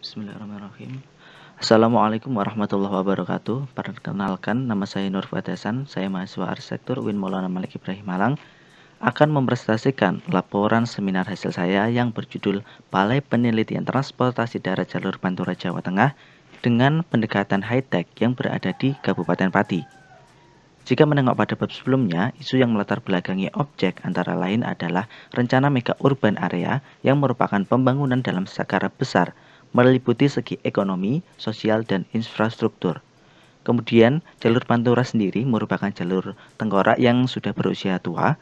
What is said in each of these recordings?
Bismillahirrahmanirrahim. Assalamualaikum warahmatullahi wabarakatuh. Perkenalkan, nama saya Nur Fadasan. Saya mahasiswa arsitektur UIN Maulana Malik Ibrahim Malang. Akan mempresentasikan laporan seminar hasil saya yang berjudul Balai Penelitian Transportasi Darat Jalur Pantura Jawa Tengah dengan pendekatan high-tech yang berada di Kabupaten Pati. Jika menengok pada bab sebelumnya, isu yang melatar belakangi objek antara lain adalah rencana mega urban area yang merupakan pembangunan dalam skala besar, meliputi segi ekonomi, sosial, dan infrastruktur. Kemudian, jalur Pantura sendiri merupakan jalur tengkorak yang sudah berusia tua,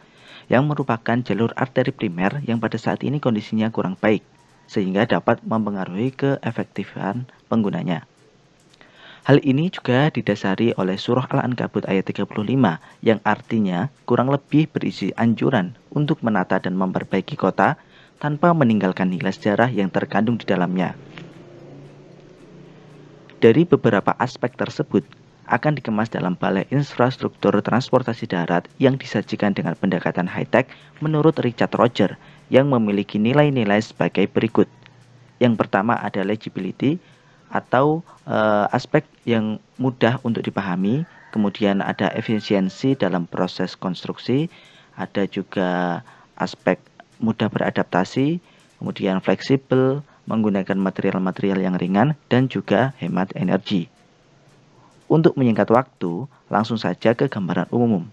yang merupakan jalur arteri primer yang pada saat ini kondisinya kurang baik, sehingga dapat mempengaruhi keefektifan penggunanya. Hal ini juga didasari oleh Surah Al-Ankabut ayat 35 yang artinya kurang lebih berisi anjuran untuk menata dan memperbaiki kota tanpa meninggalkan nilai sejarah yang terkandung di dalamnya. Dari beberapa aspek tersebut akan dikemas dalam Balai Infrastruktur Transportasi Darat yang disajikan dengan pendekatan high-tech menurut Richard Roger yang memiliki nilai-nilai sebagai berikut. Yang pertama ada legibility atau aspek yang mudah untuk dipahami, kemudian ada efisiensi dalam proses konstruksi, ada juga aspek mudah beradaptasi, kemudian fleksibel, menggunakan material-material yang ringan, dan juga hemat energi. Untuk menyingkat waktu, langsung saja ke gambaran umum.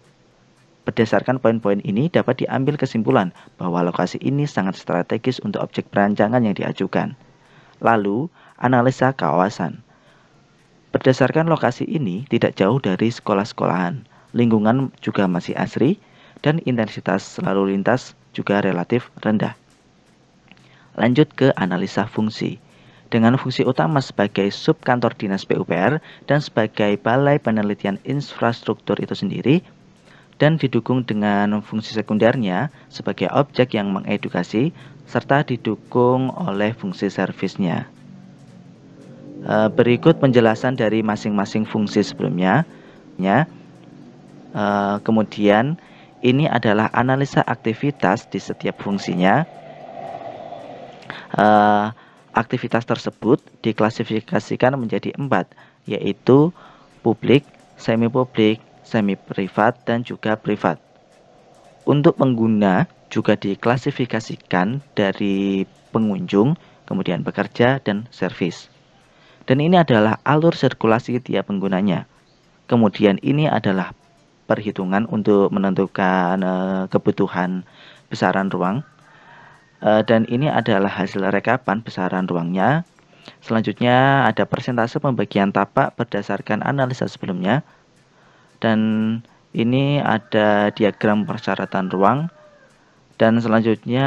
Berdasarkan poin-poin ini dapat diambil kesimpulan bahwa lokasi ini sangat strategis untuk objek perancangan yang diajukan. Lalu, analisa kawasan. Berdasarkan lokasi ini tidak jauh dari sekolah-sekolahan, lingkungan juga masih asri, dan intensitas lalu lintas juga relatif rendah. Lanjut ke analisa fungsi. Dengan fungsi utama sebagai subkantor dinas PUPR dan sebagai balai penelitian infrastruktur itu sendiri, dan didukung dengan fungsi sekundernya sebagai objek yang mengedukasi, serta didukung oleh fungsi servisnya. Berikut penjelasan dari masing-masing fungsi sebelumnya. Kemudian ini adalah analisa aktivitas di setiap fungsinya. Aktivitas tersebut diklasifikasikan menjadi 4, yaitu publik, semi-publik, semi-privat, dan juga privat. Untuk pengguna juga diklasifikasikan dari pengunjung, kemudian pekerja, dan servis. Dan ini adalah alur sirkulasi tiap penggunanya. Kemudian ini adalah perhitungan untuk menentukan kebutuhan besaran ruang. Dan ini adalah hasil rekapan besaran ruangnya. Selanjutnya ada persentase pembagian tapak berdasarkan analisa sebelumnya. Dan ini ada diagram persyaratan ruang. Dan selanjutnya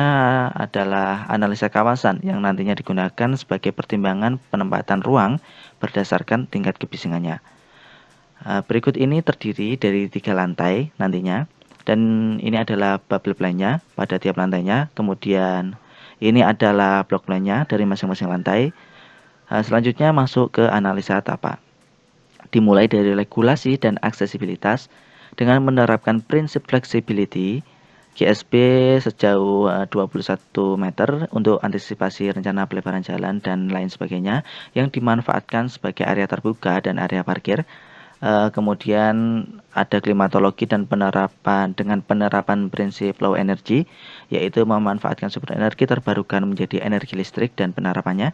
adalah analisa kawasan yang nantinya digunakan sebagai pertimbangan penempatan ruang berdasarkan tingkat kebisingannya. Berikut ini terdiri dari 3 lantai nantinya. Dan ini adalah bubble plan-nya pada tiap lantainya. Kemudian ini adalah block plan-nya dari masing-masing lantai. Selanjutnya masuk ke analisa tapak. Dimulai dari regulasi dan aksesibilitas dengan menerapkan prinsip flexibility GSP sejauh 21 meter untuk antisipasi rencana pelebaran jalan dan lain sebagainya yang dimanfaatkan sebagai area terbuka dan area parkir. Kemudian ada klimatologi dan penerapan prinsip low energy, yaitu memanfaatkan sumber energi terbarukan menjadi energi listrik dan penerapannya.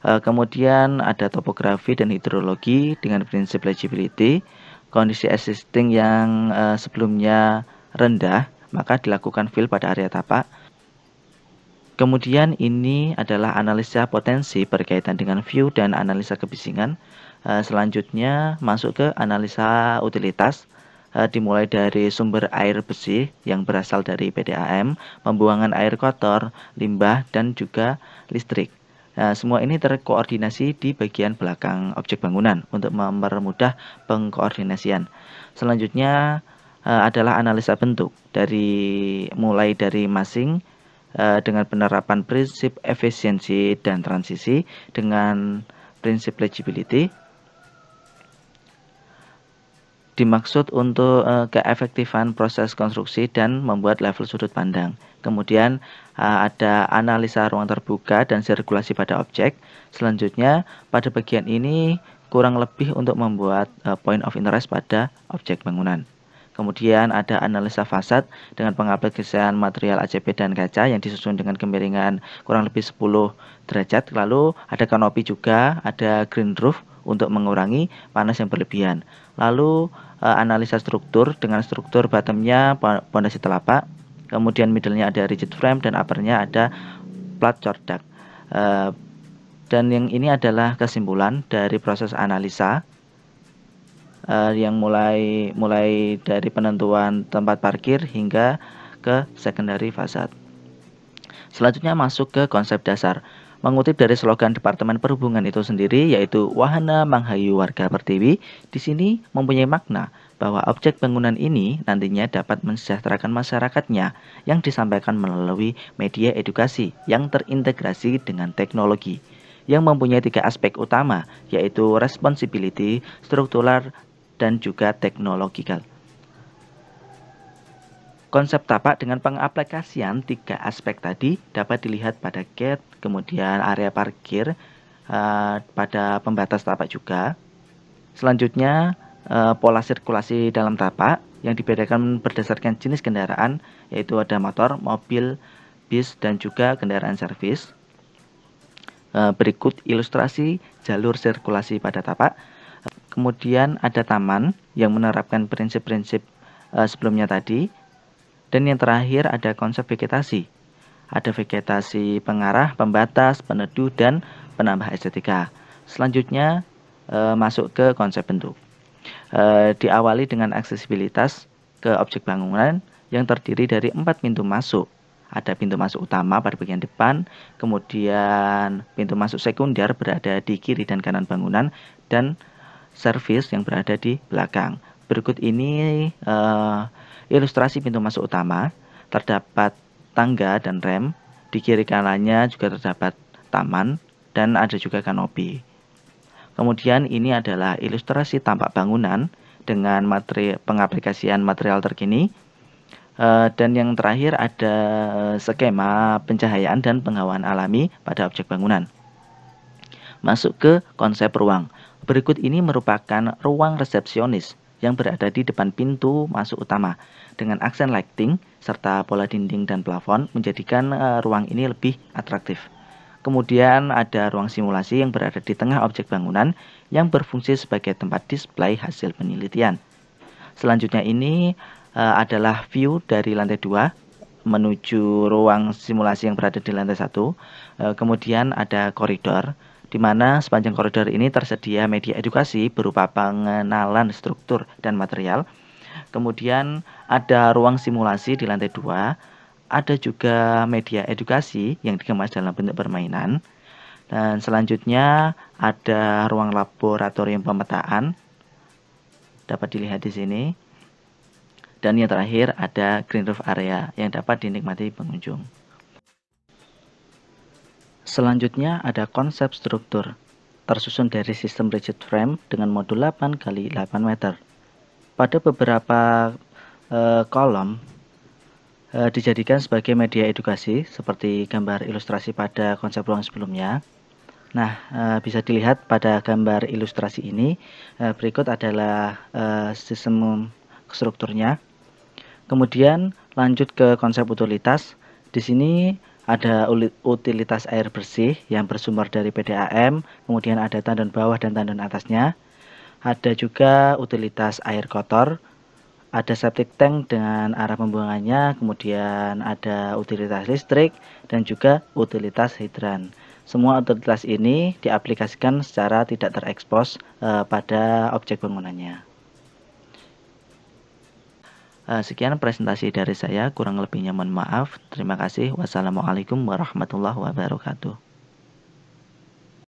Kemudian ada topografi dan hidrologi dengan prinsip legibility, kondisi existing yang sebelumnya rendah maka dilakukan fill pada area tapak. Kemudian ini adalah analisa potensi berkaitan dengan view dan analisa kebisingan. Selanjutnya masuk ke analisa utilitas, dimulai dari sumber air bersih yang berasal dari PDAM, pembuangan air kotor, limbah, dan juga listrik. Semua ini terkoordinasi di bagian belakang objek bangunan untuk mempermudah pengkoordinasian. Selanjutnya adalah analisa bentuk mulai dari masing dengan penerapan prinsip efisiensi dan transisi dengan prinsip legibility dimaksud untuk keefektifan proses konstruksi dan membuat level sudut pandang. Kemudian ada analisa ruang terbuka dan sirkulasi pada objek. Selanjutnya, pada bagian ini kurang lebih untuk membuat point of interest pada objek bangunan. Kemudian ada analisa fasad dengan pengaplikasian material ACP dan kaca yang disusun dengan kemiringan kurang lebih 10 derajat. Lalu ada kanopi juga, ada green roof untuk mengurangi panas yang berlebihan. Lalu analisa struktur dengan struktur bottomnya pondasi telapak, kemudian middle-nya ada rigid frame dan upper-nya ada flat cordak. Dan yang ini adalah kesimpulan dari proses analisa yang mulai dari penentuan tempat parkir hingga ke secondary fasad. Selanjutnya masuk ke konsep dasar. Mengutip dari slogan Departemen Perhubungan itu sendiri, yaitu Wahana Manghayu Warga Pertiwi, di sini mempunyai makna bahwa objek bangunan ini nantinya dapat mensejahterakan masyarakatnya yang disampaikan melalui media edukasi yang terintegrasi dengan teknologi, yang mempunyai 3 aspek utama, yaitu responsibility, struktural, dan juga teknologikal. Konsep tapak dengan pengaplikasian 3 aspek tadi dapat dilihat pada gate, kemudian area parkir, pada pembatas tapak juga. Selanjutnya, pola sirkulasi dalam tapak yang dibedakan berdasarkan jenis kendaraan, yaitu ada motor, mobil, bis, dan juga kendaraan servis. Berikut ilustrasi jalur sirkulasi pada tapak. Kemudian ada taman yang menerapkan prinsip-prinsip sebelumnya tadi. Dan yang terakhir ada konsep vegetasi. Ada vegetasi pengarah, pembatas, peneduh, dan penambah estetika. Selanjutnya masuk ke konsep bentuk. Diawali dengan aksesibilitas ke objek bangunan yang terdiri dari 4 pintu masuk. Ada pintu masuk utama pada bagian depan, kemudian pintu masuk sekunder berada di kiri dan kanan bangunan, dan servis yang berada di belakang. Berikut ini ilustrasi pintu masuk utama. Terdapat tangga dan rem. Di kiri kanannya juga terdapat taman dan ada juga kanopi. Kemudian ini adalah ilustrasi tampak bangunan dengan pengaplikasian material terkini. Dan yang terakhir ada skema pencahayaan dan penghawaan alami pada objek bangunan. Masuk ke konsep ruang. Berikut ini merupakan ruang resepsionis yang berada di depan pintu masuk utama dengan aksen lighting serta pola dinding dan plafon menjadikan ruang ini lebih atraktif. Kemudian ada ruang simulasi yang berada di tengah objek bangunan yang berfungsi sebagai tempat display hasil penelitian. Selanjutnya ini adalah view dari lantai 2 menuju ruang simulasi yang berada di lantai 1. Kemudian ada koridor, di mana sepanjang koridor ini tersedia media edukasi berupa pengenalan struktur dan material. Kemudian ada ruang simulasi di lantai 2, ada juga media edukasi yang dikemas dalam bentuk permainan. Dan selanjutnya ada ruang laboratorium pemetaan, dapat dilihat di sini. Dan yang terakhir ada green roof area yang dapat dinikmati pengunjung. Selanjutnya ada konsep struktur, tersusun dari sistem rigid frame dengan modul 8 x 8 meter. Pada beberapa kolom dijadikan sebagai media edukasi seperti gambar ilustrasi pada konsep ruang sebelumnya. Nah, bisa dilihat pada gambar ilustrasi ini. Berikut adalah sistem strukturnya. Kemudian lanjut ke konsep utilitas. Di sini ada utilitas air bersih yang bersumber dari PDAM, kemudian ada tandon bawah dan tandon atasnya. Ada juga utilitas air kotor, ada septic tank dengan arah pembuangannya, kemudian ada utilitas listrik, dan juga utilitas hidran. Semua utilitas ini diaplikasikan secara tidak terekspos pada objek bangunannya. Sekian presentasi dari saya, kurang lebihnya mohon maaf. Terima kasih. Wassalamualaikum warahmatullahi wabarakatuh.